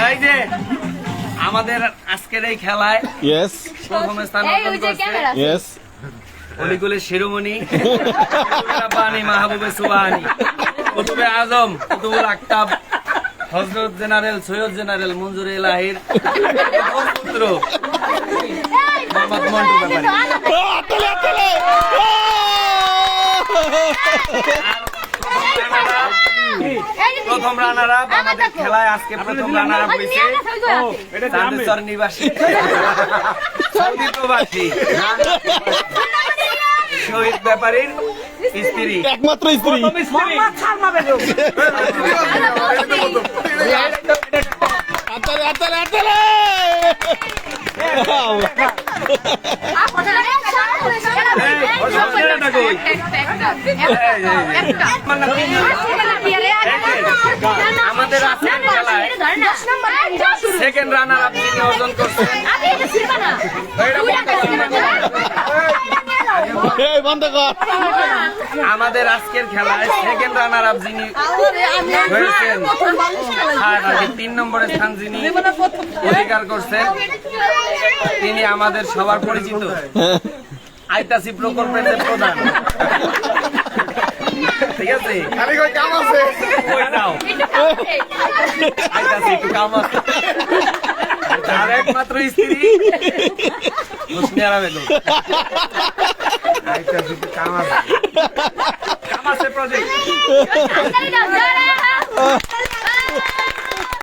এই যে আমাদের আজকের এই খেলায় প্রথম স্থান অর্জন করছে অলিগুলি শিরোমণি বাণী মাহবুবে সুবহানী কুতুবে আজম কুতুবুল আকতাব হযরত জেনারেল সৈয়দ জেনারেল মঞ্জুর এলাহির পুত্র মোহাম্মদ মন্টু ব্যাপারী। প্রথম রানার আপ আমাদের খেলায় আজকে প্রথম রানার আপ হয়েছে চান্দেশ্বর নিবাসী সৌদি প্রবাসী শহীদ ব্যাপারীর স্ত্রী, একমাত্র স্ত্রী আমাদের আজকের খেলায় সেকেন্ড রানার আপ যিনি অর্জন করছেন আমাদের আজকের খেলায় সেকেন্ড রানার আপ যিনি হয়েছেন আর 3 নম্বরের স্থান যিনি অধিকার করছেন তিনি আমাদের সবার পরিচিত আইতাসি প্রকল্পের যে প্রধান। ঠিক আছে আইতাসি একটু কাম আছে আর একমাত্র স্ত্রী মুসনিয়ারা বেগম আইতাসি একটু কাম আছে প্রজেক্ট